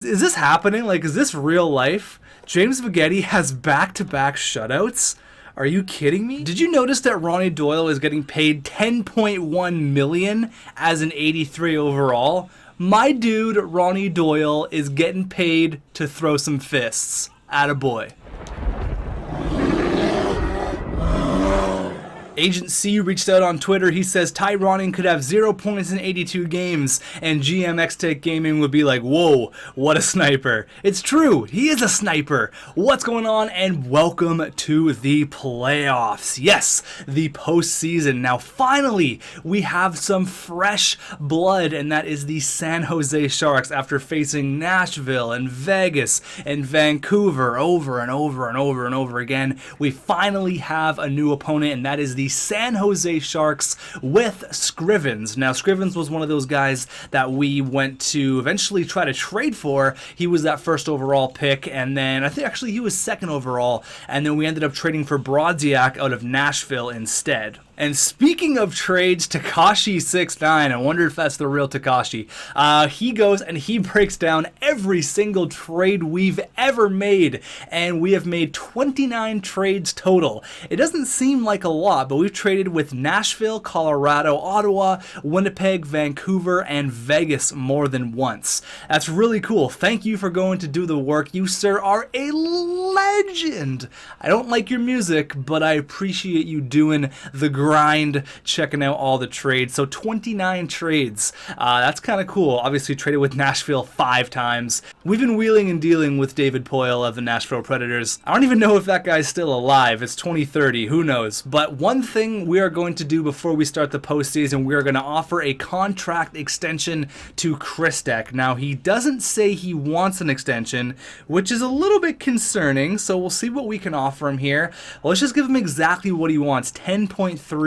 Is this happening? Like, is this real life? James VEGETTI has back-to-back shutouts? Are you kidding me? Did you notice that Ronnie Doyle is getting paid $10.1 million as an 83 overall? My dude, Ronnie Doyle, is getting paid to throw some fists. Attaboy. Agent C reached out on Twitter. He says Ty Ronning could have 0 points in 82 games, and GM xTechGaming would be like, whoa, what a sniper. It's true, he is a sniper. What's going on, and welcome to the playoffs. Yes, the postseason. Now, finally, we have some fresh blood, and that is the San Jose Sharks after facing Nashville and Vegas and Vancouver over and over and over and over again. We finally have a new opponent, and that is the San Jose Sharks with Scrivens. Now, Scrivens was one of those guys that we went to eventually try to trade for. He was that first overall pick, and then I think actually he was second overall, and then we ended up trading for Brodziak out of Nashville instead. And speaking of trades, Takashi69, I wonder if that's the real Takashi. He goes and he breaks down every single trade we've ever made, and we have made 29 trades total. It doesn't seem like a lot, but we've traded with Nashville, Colorado, Ottawa, Winnipeg, Vancouver, and Vegas more than once. That's really cool. Thank you for going to do the work. You, sir, are a legend. I don't like your music, but I appreciate you doing the grind, checking out all the trades. So 29 trades. That's kind of cool. Obviously traded with Nashville 5 times. We've been wheeling and dealing with David Poile of the Nashville Predators. I don't even know if that guy's still alive. It's 2030. Who knows? But one thing we are going to do before we start the postseason, we are going to offer a contract extension to Christek. Now, he doesn't say he wants an extension, which is a little bit concerning. So we'll see what we can offer him here. Let's just give him exactly what he wants. 10.3.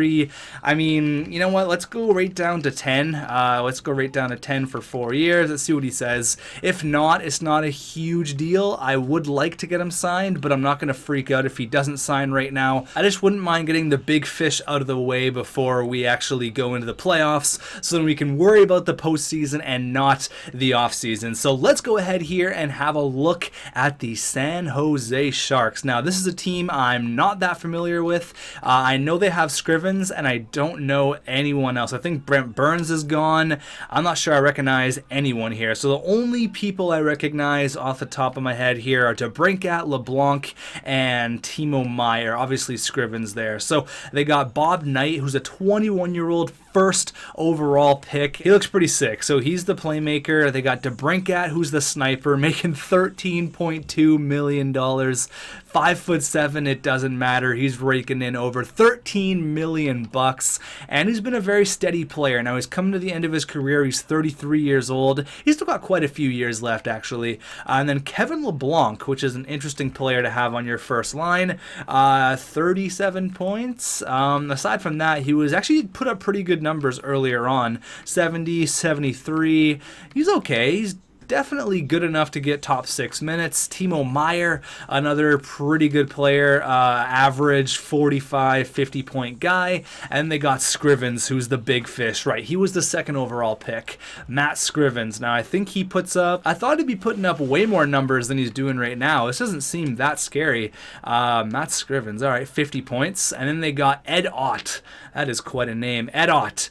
I mean, you know what? Let's go right down to 10. Let's go right down to 10 for 4 years. Let's see what he says. If not, it's not a huge deal. I would like to get him signed, but I'm not going to freak out if he doesn't sign right now. I just wouldn't mind getting the big fish out of the way before we actually go into the playoffs, so then we can worry about the postseason and not the offseason. So let's go ahead here and have a look at the San Jose Sharks. Now, this is a team I'm not that familiar with. I know they have Scrivens, and I don't know anyone else. I think Brent Burns is gone. I'm not sure I recognize anyone here. So the only people I recognize off the top of my head here are DeBrincat, Leblanc, and Timo Meier. Obviously Scrivens there. So they got Bob Knight, who's a 21-year-old first overall pick. He looks pretty sick. So he's the playmaker. They got DeBrincat, who's the sniper, making $13.2 million. 5'7", it doesn't matter. He's raking in over $13 million bucks, and he's been a very steady player. Now he's coming to the end of his career. He's 33 years old. He's still got quite a few years left, actually. And then Kevin Leblanc, which is an interesting player to have on your first line. 37 points. Aside from that, he was actually put up pretty good numbers earlier on. 70, 73. He's okay. He's definitely good enough to get top 6 minutes. Timo Meier, another pretty good player, average 45, 50 point guy. And they got Scrivens, who's the big fish, right? He was the second overall pick. Matt Scrivens. Now, I think he puts up, I thought he'd be putting up way more numbers than he's doing right now. This doesn't seem that scary. Matt Scrivens, all right, 50 points. And then they got Ed Ott. That is quite a name. Ed Ott.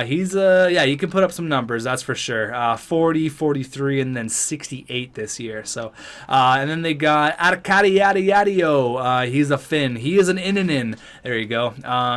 He's, yeah, you can put up some numbers, that's for sure. 40, 43, and then 68 this year. So, and then they got Arkadi Yadiadio. He's a Finn. He is an Innanen. There you go.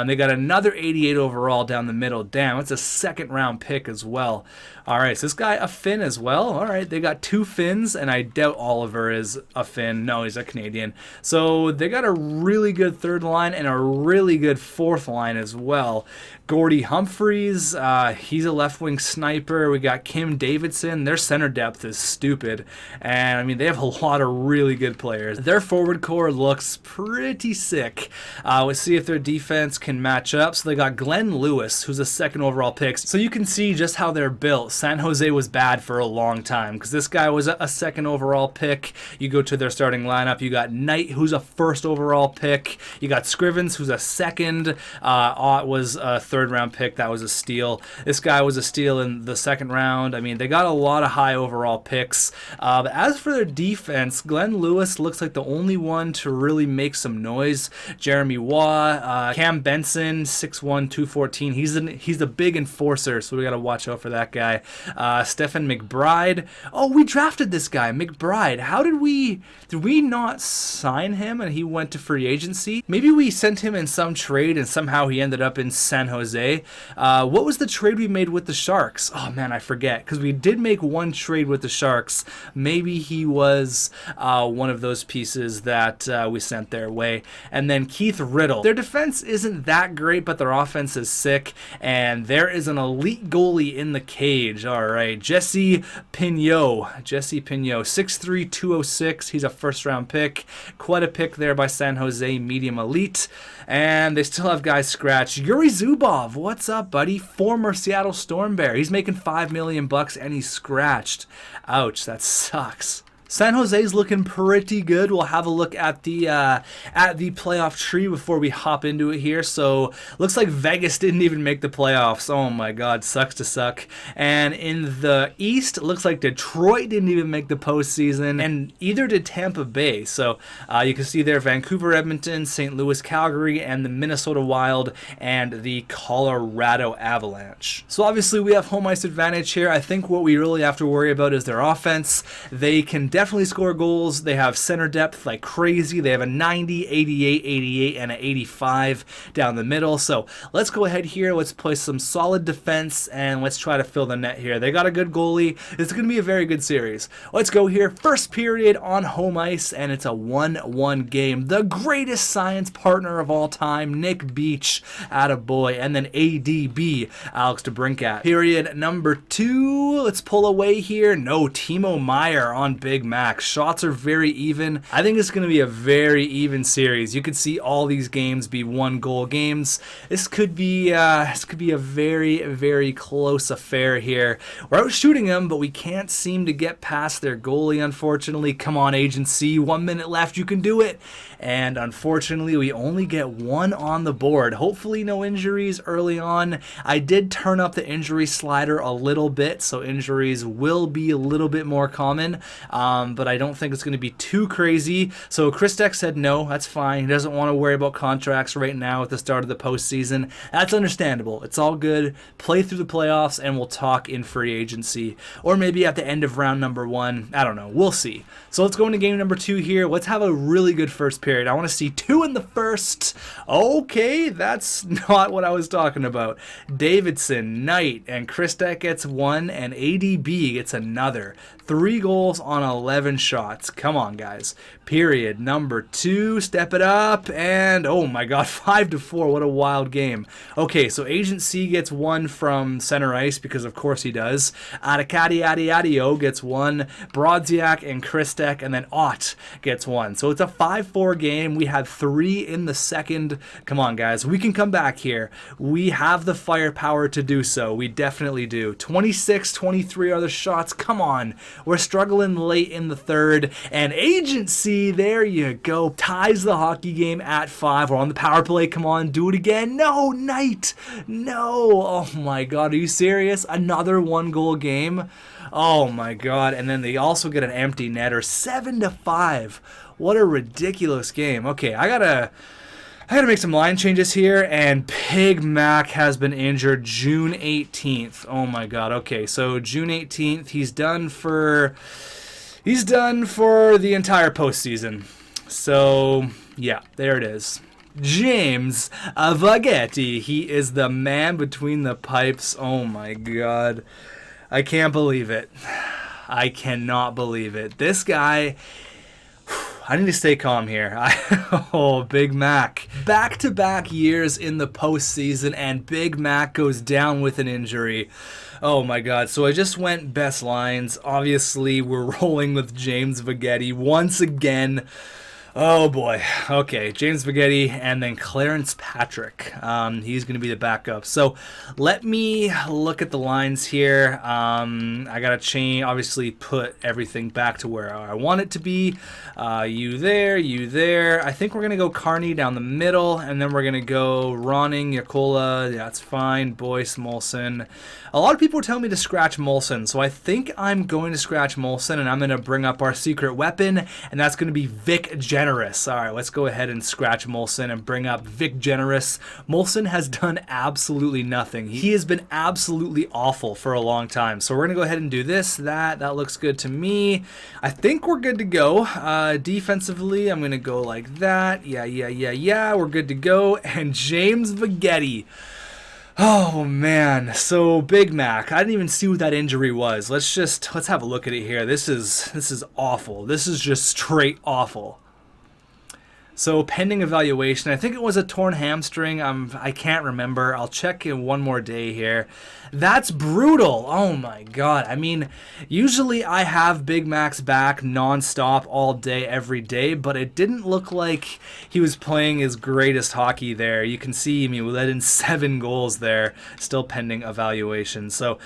They got another 88 overall down the middle. Damn, it's a second round pick as well. All right, so this guy a Finn as well. All right, they got 2 Finns, and I doubt Oliver is a Finn. No, he's a Canadian. So they got a really good third line and a really good fourth line as well. Gordy Humphreys, he's a left wing sniper. We got Kim Davidson. Their center depth is stupid, and I mean they have a lot of really good players. Their forward core looks pretty sick. We'll see if their defense can match up. So they got Glenn Lewis, who's a second overall pick. So you can see just how they're built. San Jose was bad for a long time because this guy was a second overall pick. You go to their starting lineup, you got Knight, who's a first overall pick. You got Scrivens, who's a second. Ott was a third-round pick. That was a steal. This guy was a steal in the second round. I mean, they got a lot of high overall picks. But as for their defense, Glenn Lewis looks like the only one to really make some noise. Jeremy Waugh, Cam Benson, 6'1", 214. He's a big enforcer, so we got to watch out for that guy. Stefon Mcbride. Oh, we drafted this guy, McBride. How did we not sign him and he went to free agency? Maybe we sent him in some trade and somehow he ended up in San Jose. What was the trade we made with the Sharks? Oh man, I forget, because we did make one trade with the Sharks. Maybe he was one of those pieces that we sent their way. And then Keith Riddle. Their defense isn't that great, but their offense is sick, and there is an elite goalie in the cage. All right, Jesse Pineau, 6'3", 206. He's a first-round pick. Quite a pick there by San Jose, medium elite. And they still have guys scratched. Yuri Zubov, what's up, buddy? Former Seattle Storm Bear. He's making $5 million and he's scratched. Ouch, that sucks. San Jose's looking pretty good. We'll have a look at the playoff tree before we hop into it here. So looks like Vegas didn't even make the playoffs. Oh my God, sucks to suck. And in the East, it looks like Detroit didn't even make the postseason, and either did Tampa Bay. So you can see there Vancouver, Edmonton, St. Louis, Calgary, and the Minnesota Wild and the Colorado Avalanche. So obviously we have home ice advantage here. I think what we really have to worry about is their offense. They can definitely score goals. They have center depth like crazy. They have a 90, 88, 88, and an 85 down the middle. So let's go ahead here. Let's play some solid defense, and let's try to fill the net here. They got a good goalie. It's going to be a very good series. Let's go here. First period on home ice, and it's a 1-1 game. The greatest science partner of all time, Nick Beach, attaboy, and then ADB, Alex DeBrincat. Period number 2. Let's pull away here. No, Timo Meier on Big Mac. Shots are very even. I think it's going to be a very even series. You could see all these games be 1-goal games. This could be a very, very close affair here. We're out shooting them, but we can't seem to get past their goalie, unfortunately. Come on, agency. 1 minute left. You can do it. And unfortunately, we only get 1 on the board. Hopefully no injuries early on. I did turn up the injury slider a little bit, so injuries will be a little bit more common. But I don't think it's going to be too crazy. So Christek said no, that's fine. He doesn't want to worry about contracts right now at the start of the postseason. That's understandable. It's all good. Play through the playoffs, and we'll talk in free agency. Or maybe at the end of round number 1. I don't know. We'll see. So let's go into game number 2 here. Let's have a really good first period. I want to see 2 in the first. Okay, that's not what I was talking about. Davidson, Knight, and Christek gets 1, and ADB gets another. 3 goals on 11 shots. Come on, guys. Period number 2. Step it up. And, oh my God, 5-4. What a wild game. Okay, so Agent C gets 1 from center ice, because of course he does. Adio gets 1. Brodziak and Christek, and then Ott gets 1. So it's a 5-4 game. We had 3 in the second. Come on, guys. We can come back here. We have the firepower to do so. We definitely do. 26-23 are the shots. Come on. We're struggling late in the third, and agency, there you go, ties the hockey game at 5. We're on the power play. Come on, do it again. No, Knight. No. Oh my God, are you serious? Another 1-goal game. Oh my God. And then they also get an empty netter. 7-5. What a ridiculous game. Okay, I gotta make some line changes here, and Big Mac has been injured June 18th. Oh my God. Okay, so June 18th, he's done for the entire postseason. So yeah, there it is. James VEGETTI. He is the man between the pipes. Oh my God. I can't believe it. I cannot believe it. This guy, I need to stay calm here. Oh, Big Mac. Back-to-back years in the postseason, and Big Mac goes down with an injury. Oh my God. So I just went best lines. Obviously, we're rolling with James VEGETTI once again. Oh boy. Okay, James VEGETTI and then Clarence Patrick. He's going to be the backup. So let me look at the lines here. I got to change, obviously put everything back to where I want it to be. You there, you there. I think we're going to go Carney down the middle, and then we're going to go Ronning, Yakola. Yeah, that's fine. Boyce, Molson. A lot of people are telling me to scratch Molson, so I think I'm going to scratch Molson, and I'm going to bring up our secret weapon, and that's going to be Vic Generous. All right, let's go ahead and scratch Molson and bring up Vic Generous. Molson has done absolutely nothing. He has been absolutely awful for a long time, so we're going to go ahead and do this. That looks good to me. I think we're good to go. Defensively, I'm going to go like that. Yeah, we're good to go. And James VEGETTI. Oh man, so Big Mac. I didn't even see what that injury was. Let's have a look at it here. This is awful. This is just straight awful. So pending evaluation, I think it was a torn hamstring. I can't remember. I'll check in one more day here. That's brutal. Oh my god. I mean, usually I have Big Mac's back nonstop all day, every day, but it didn't look like he was playing his greatest hockey there. You can see me, we let in 7 goals there, still pending evaluation. So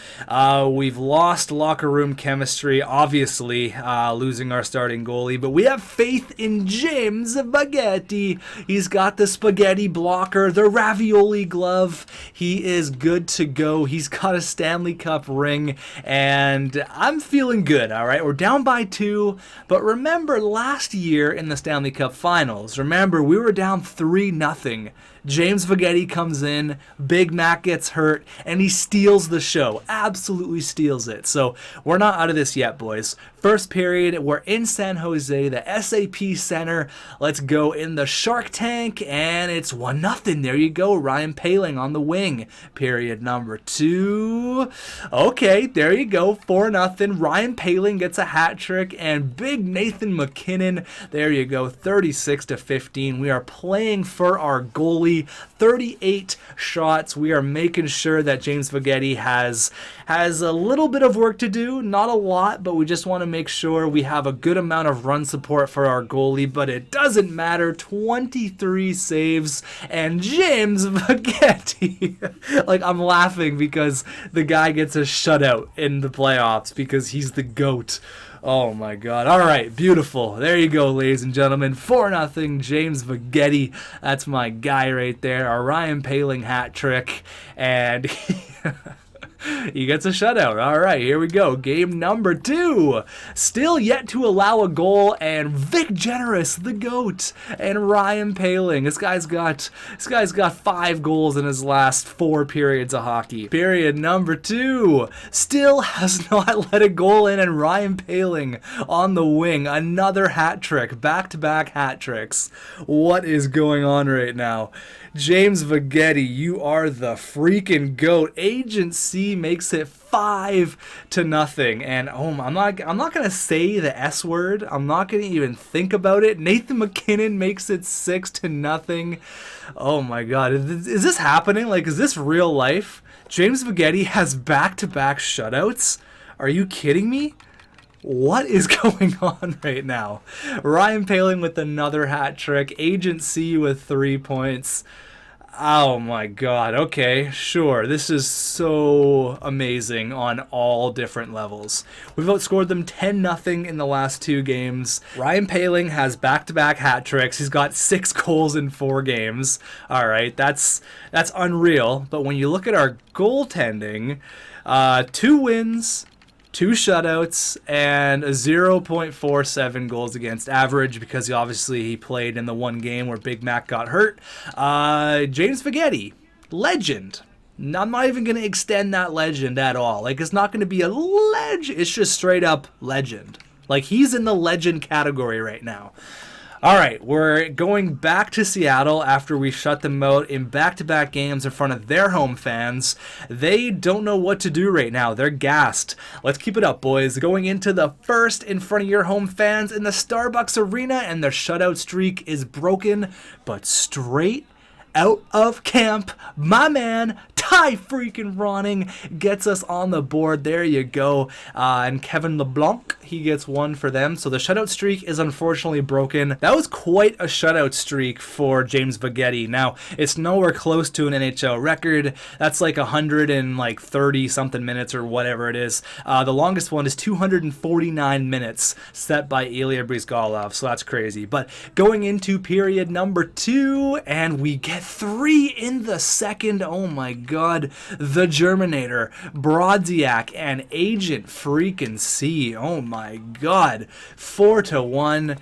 we've lost locker room chemistry, obviously losing our starting goalie, but we have faith in James VEGETTI. He's got the spaghetti blocker, the ravioli glove. He is good to go. He's got a Stanley Cup ring, and I'm feeling good, all right? We're down by 2, but remember last year in the Stanley Cup Finals, remember we were down 3-0. James VEGETTI comes in, Big Mac gets hurt, and he steals the show. Absolutely steals it. So we're not out of this yet, boys. First period, we're in San Jose, the SAP Center. Let's go in the Shark Tank, and it's 1-0. There you go, Ryan Poehling on the wing. Period number 2. Okay, there you go, 4-0. Ryan Poehling gets a hat trick, and big Nathan MacKinnon. There you go, 36-15. We are playing for our goalie. 38 shots. We are making sure that James VEGETTI has a little bit of work to do, not a lot, but we just want to make sure we have a good amount of run support for our goalie, but it doesn't matter. 23 saves, and James VEGETTI. Like, I'm laughing because the guy gets a shutout in the playoffs because he's the GOAT. Oh my god. All right, beautiful. There you go, ladies and gentlemen. 4-0 James VEGETTI. That's my guy right there. Our Ryan Poehling hat trick. And he gets a shutout. All right, here we go. Game number 2. Still yet to allow a goal, and Vic Generous, the GOAT, and Ryan Poehling. This guy's got 5 goals in his last 4 periods of hockey. Period number 2. Still has not let a goal in, and Ryan Poehling on the wing. Another hat trick. Back-to-back hat tricks. What is going on right now? James VEGETTI, you are the freaking GOAT. Agent C makes it 5-0, and I'm not gonna say the S word. I'm not gonna even think about it. Nathan MacKinnon makes it 6-0. Oh my god, is this happening? Like, is this real life? James VEGETTI has back-to-back shutouts? Are you kidding me? What is going on right now? Ryan Poehling with another hat trick. Agent C with 3 points. Oh my god. Okay, sure. This is so amazing on all different levels. We've outscored them 10-0 in the last 2 games. Ryan Poehling has back-to-back hat tricks. He's got 6 goals in 4 games. All right, that's unreal. But when you look at our goaltending, 2 wins, 2 shutouts, and a 0.47 goals against average because he played in the one game where Big Mac got hurt. James VEGETTI, legend. I'm not even going to extend that legend at all. Like, it's not going to be a legend. It's just straight up legend. Like, he's in the legend category right now. All right, we're going back to Seattle after we shut them out in back-to-back games in front of their home fans. They don't know what to do right now. They're gassed. Let's keep it up, boys. Going into the first in front of your home fans in the Starbucks Arena, and their shutout streak is broken, but straight out of camp, my man, Ty freaking Ronning gets us on the board. There you go. And Kevin Leblanc, he gets 1 for them. So the shutout streak is unfortunately broken. That was quite a shutout streak for James VEGETTI. Now, it's nowhere close to an NHL record. That's like 130 something minutes or whatever it is. The longest one is 249 minutes set by Ilya Bryzgalov. So that's crazy. But going into period number 2, and we get 3 in the second. Oh my god. The Germinator, Brodziak, and Agent freaking C. Oh my god. 4-1.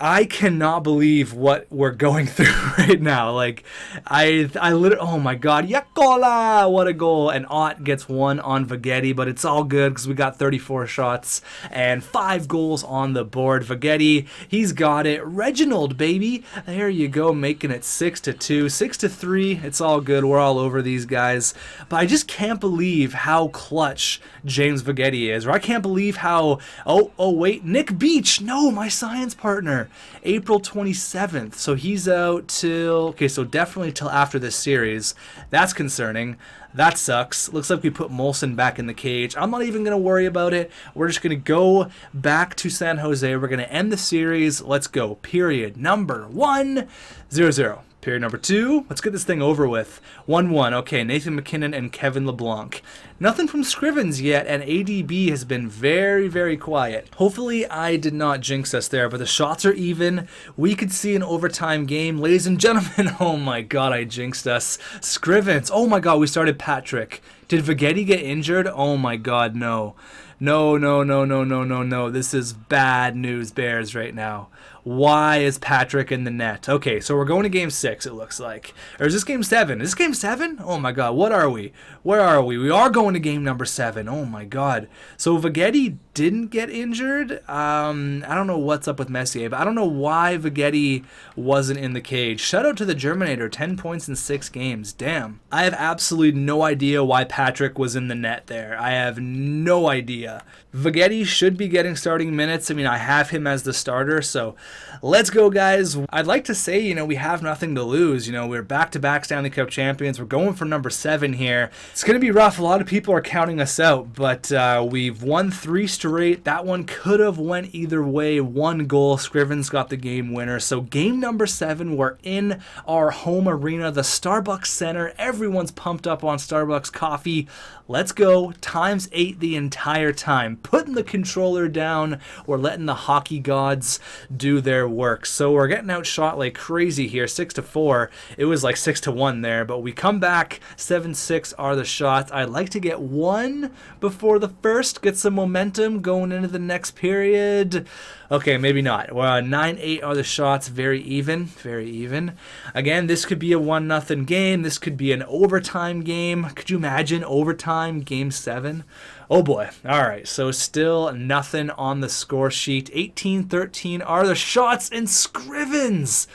I cannot believe what we're going through right now. Like, I literally, oh my god, Yakola, what a goal. And Ott gets 1 on VEGETTI, but it's all good because we got 34 shots and 5 goals on the board. VEGETTI, he's got it. Reginald, baby, there you go, making it 6-2, 6-3. It's all good. We're all over these guys. But I just can't believe how clutch James VEGETTI is. Or I can't believe how, oh wait, Nick Beach, no, my science partner. April 27th, so he's out till, okay, so definitely till after this series. That's concerning. That sucks. Looks like we put Molson back in the cage. I'm not even going to worry about it. We're just going to go back to San Jose. We're going to end the series. Let's go. Period number 1, 0-0. Period number 2, let's get this thing over with. 1-1, okay, Nathan MacKinnon and Kevin Leblanc. Nothing from Scrivens yet, and ADB has been very, very quiet. Hopefully I did not jinx us there, but the shots are even. We could see an overtime game. Ladies and gentlemen, oh my god, I jinxed us. Scrivens, oh my god, we started Patrick. Did VEGETTI get injured? Oh my god, no. No. This is bad news, Bears, right now. Why is Patrick in the net? Okay, so we're going to game 6, it looks like. Or is this game 7? Is this game 7? Oh my god, what are we? Where are we? We are going to game number 7. Oh my god. So VEGETTI didn't get injured. I don't know what's up with Messier, but I don't know why VEGETTI wasn't in the cage. Shout out to the Germinator, 10 points in 6 games. Damn. I have absolutely no idea why Patrick was in the net there. I have no idea. VEGETTI should be getting starting minutes. I mean, I have him as the starter, so let's go, guys. I'd like to say, you know, we have nothing to lose. You know, we're back-to-back Stanley Cup champions. We're going for number 7 here. It's going to be rough. A lot of people are counting us out, but we've won 3 straight. That one could have went either way. 1 goal. Scrivens got the game winner. So game number 7, we're in our home arena, the Starbucks Center. Everyone's pumped up on Starbucks coffee. Let's go. Times 8 the entire time. Putting the controller down. We're letting the hockey gods do their work. So we're getting outshot like crazy here. 6-4. It was like 6-1 there, but we come back. 7-6 are the shots. I'd like to get 1 before the first. Get some momentum going into the next period. Okay, maybe not. Well, 9-8 are the shots. Very even. Very even. Again, this could be a 1-0 game. This could be an overtime game. Could you imagine overtime game 7? Oh boy. All right, so still nothing on the score sheet. 18-13 are the shots, and Scrivens.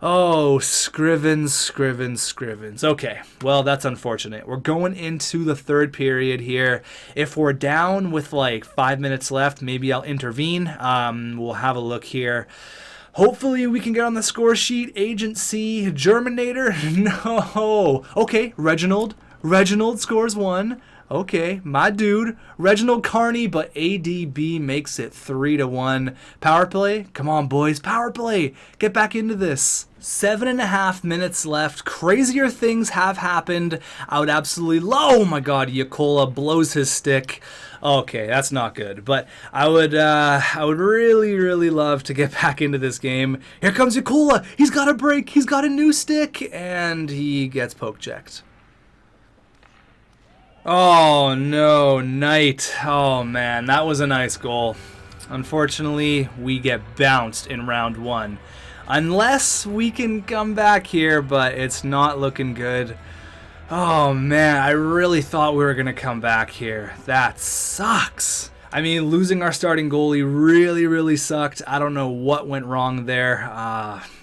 Oh, Scrivens. Okay, well, that's unfortunate. We're going into the third period here. If we're down with like 5 minutes left, maybe I'll intervene. We'll have a look here. Hopefully we can get on the score sheet. Agent C, Germinator. No. Okay, Reginald scores 1. Okay, my dude, Reginald Carney, but ADB makes it 3-1. Power play? Come on, boys, power play. Get back into this. 7.5 minutes left. Crazier things have happened. I would absolutely love, oh my god, Yakola blows his stick. Okay, that's not good, but I would really love to get back into this game. Here comes Yakola. He's got a break. He's got a new stick, and he gets poke checked. Oh no, Knight. Oh man, that was a nice goal. Unfortunately, we get bounced in round 1. Unless we can come back here, but it's not looking good. Oh man, I really thought we were going to come back here. That sucks. I mean, losing our starting goalie really sucked. I don't know what went wrong there.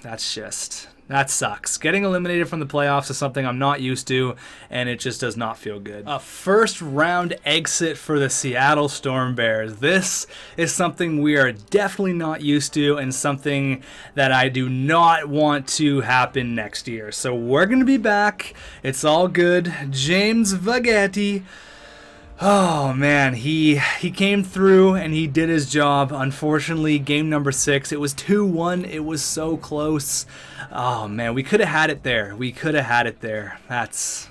That's just That sucks. Getting eliminated from the playoffs is something I'm not used to, and it just does not feel good. A first round exit for the Seattle Storm Bears. This is something we are definitely not used to, and something that I do not want to happen next year. So we're going to be back. It's all good. James VEGETTI. Oh man, he came through and he did his job. Unfortunately, game number 6, it was 2-1. It was so close. Oh man, we could have had it there. We could have had it there. That's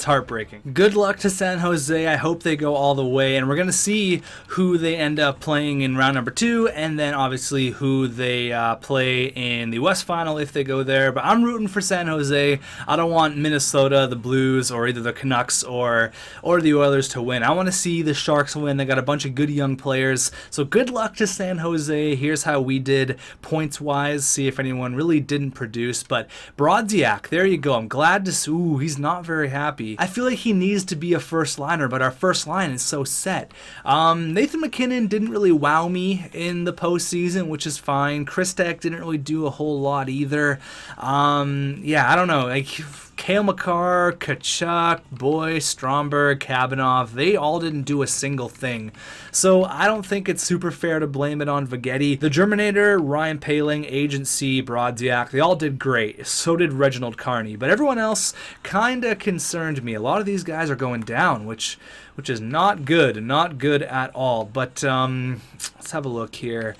heartbreaking. Good luck to San Jose. I hope they go all the way, and we're going to see who they end up playing in round number 2, and then obviously who they play in the West Final if they go there. But I'm rooting for San Jose. I don't want Minnesota, the Blues, or either the Canucks or the Oilers to win. I want to see the Sharks win. They got a bunch of good young players. So good luck to San Jose. Here's how we did points-wise. See if anyone really didn't produce. But Brodziak, there you go. I'm glad to see. Ooh, he's not very happy. I feel like he needs to be a first liner, but our first line is so set. Nathan MacKinnon didn't really wow me in the postseason, which is fine. Christek didn't really do a whole lot either. Yeah, I don't know. Like Cale Makar, Kachuk, Boyce, Stromberg, Kabanov, they all didn't do a single thing. So I don't think it's super fair to blame it on VEGETTI. The Germinator, Ryan Poehling, Agency, Brodziak, they all did great. So did Reginald Carney. But everyone else kind of concerned me. A lot of these guys are going down, which is not good. Not good at all. But let's have a look here.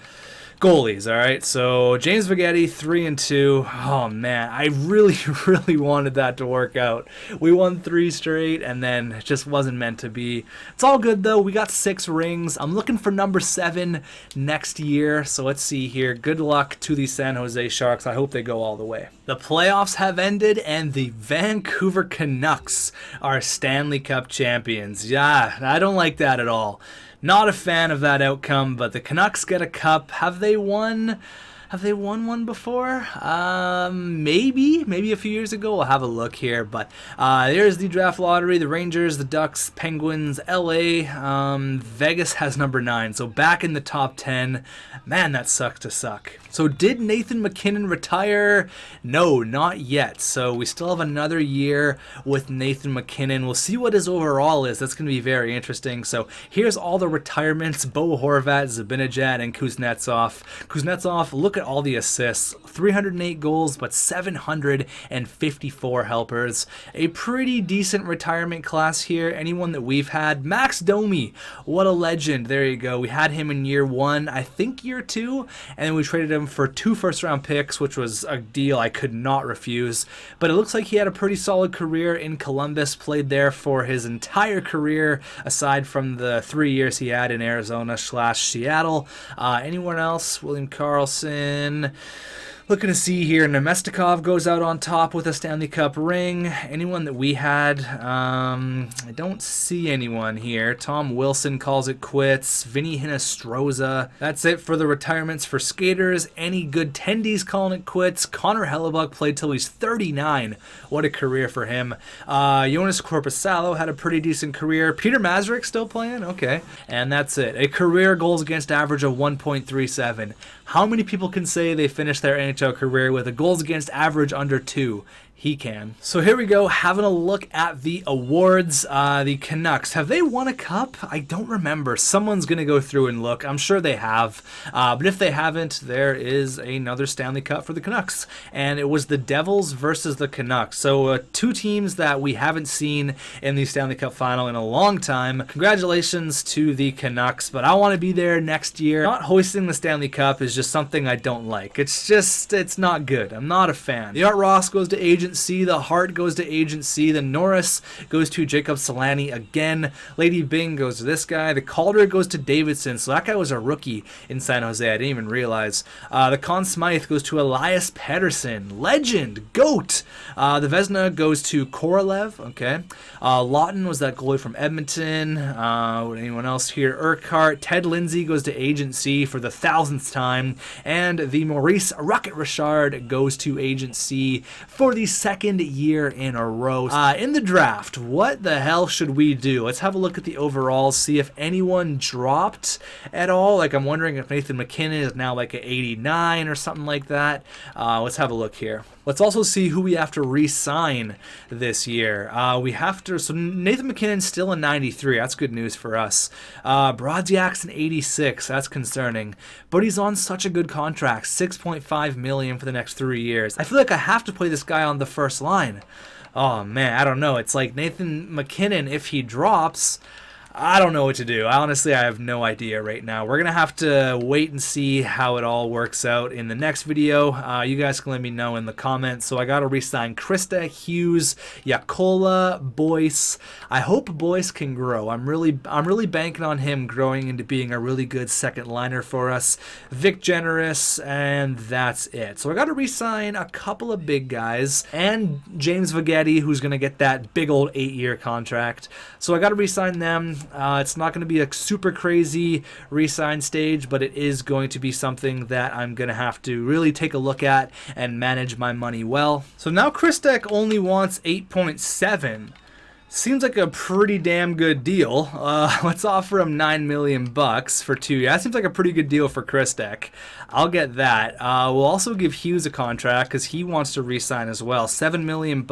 Goalies, all right. So James VEGETTI, 3-2. Oh man, I really, really wanted that to work out. We won 3 straight, and then it just wasn't meant to be. It's all good though. We got 6 rings. I'm looking for number 7 next year. So let's see here. Good luck to the San Jose Sharks. I hope they go all the way. The playoffs have ended, and the Vancouver Canucks are Stanley Cup champions. Yeah, I don't like that at all. Not a fan of that outcome, but the Canucks get a cup. Have they won? Have they won one before? Maybe a few years ago. We'll have a look here. But there's the draft lottery. The Rangers, the Ducks, Penguins, LA. Vegas has number 9. So back in the top 10. Man, that sucks to suck. So did Nathan MacKinnon retire? No, not yet. So we still have another year with Nathan MacKinnon. We'll see what his overall is. That's going to be very interesting. So here's all the retirements. Bo Horvat, Zibanejad, and Kuznetsov. Kuznetsov, look at all the assists. 308 goals, but 754 helpers. A pretty decent retirement class here. Anyone that we've had. Max Domi, what a legend. There you go. We had him in year 1, I think year 2, and then we traded him for 2 first-round picks, which was a deal I could not refuse. But it looks like he had a pretty solid career in Columbus, played there for his entire career, aside from the 3 years he had in Arizona/Seattle. Anyone else? William Karlsson. Looking to see here, Nemestikov goes out on top with a Stanley Cup ring. Anyone that we had? I don't see anyone here. Tom Wilson calls it quits. Vinny Hinostroza. That's it for the retirements for skaters. Any good tendies calling it quits. Connor Hellebuck played till he's 39. What a career for him. Jonas Korpisalo had a pretty decent career. Peter Mazurek still playing? Okay. And that's it. A career goals against average of 1.37. How many people can say they finished their NHL career with a goals against average under 2? He can. So here we go, having a look at the awards. The Canucks, have they won a cup? I don't remember. Someone's going to go through and look. I'm sure they have. But if they haven't, there is another Stanley Cup for the Canucks. And it was the Devils versus the Canucks. So 2 teams that we haven't seen in the Stanley Cup final in a long time. Congratulations to the Canucks, but I want to be there next year. Not hoisting the Stanley Cup is just something I don't like. It's not good. I'm not a fan. The Art Ross goes to Agency. The Hart goes to Agency. The Norris goes to Jacob Solani again. Lady Bing goes to this guy. The Calder goes to Davidson. So that guy was a rookie in San Jose. I didn't even realize. The Conn Smythe goes to Elias Pettersson. Legend. GOAT. The Vezina goes to Korolev. Okay. Lawton was that goalie from Edmonton. Anyone else here? Urquhart. Ted Lindsay goes to Agency for the 1000th time. And the Maurice Rocket Richard goes to Agency for the second year in a row. In the draft, what the hell should we do? Let's have a look at the overalls, see if anyone dropped at all. Like, I'm wondering if Nathan MacKinnon is now like an 89 or something like that. Let's have a look here. Let's also see who we have to re-sign this year. So Nathan MacKinnon's still a 93. That's good news for us. Brodziak's an 86. That's concerning. But he's on such a good contract, $6.5 million for the next 3 years. I feel like I have to play this guy on the first line. Oh man, I don't know. It's like Nathan MacKinnon, if he drops, I don't know what to do. Honestly, I have no idea right now. We're going to have to wait and see how it all works out in the next video. You guys can let me know in the comments. So I got to re-sign Krista, Hughes, Yakola, Boyce. I hope Boyce can grow. I'm really banking on him growing into being a really good second liner for us. Vic Generous, and that's it. So I got to re-sign a couple of big guys and James VEGETTI, who's going to get that big old 8-year contract. So I got to re-sign them. It's not going to be a super crazy re-sign stage, but it is going to be something that I'm going to have to really take a look at and manage my money well. So now Krista only wants 8.7. Seems like a pretty damn good deal. Let's offer him $9 million for 2 years. That seems like a pretty good deal for Krista. I'll get that. We'll also give Hughes a contract because he wants to re-sign as well. $7 million.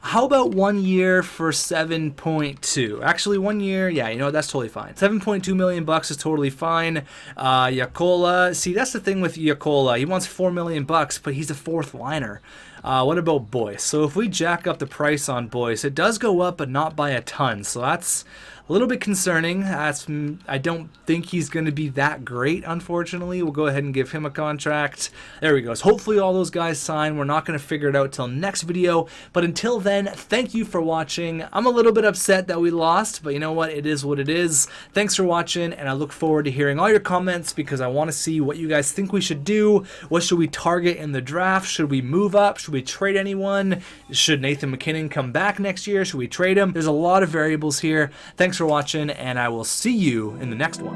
How about 1 year for 7.2? Actually, 1 year, yeah, you know what, that's totally fine. $7.2 million is totally fine. Yakola, see, that's the thing with Yakola. He wants $4 million, but he's a fourth liner. What about Boyce? So if we jack up the price on Boyce, it does go up, but not by a ton. So that's a little bit concerning. I don't think he's going to be that great, unfortunately. We'll go ahead and give him a contract. There we go. So hopefully all those guys sign. We're not going to figure it out till next video. But until then, thank you for watching. I'm a little bit upset that we lost, but you know what? It is what it is. Thanks for watching, and I look forward to hearing all your comments because I want to see what you guys think we should do. What should we target in the draft? Should we move up? Should we trade anyone? Should Nathan MacKinnon come back next year? Should we trade him? There's a lot of variables here. Thanks for watching, and I will see you in the next one.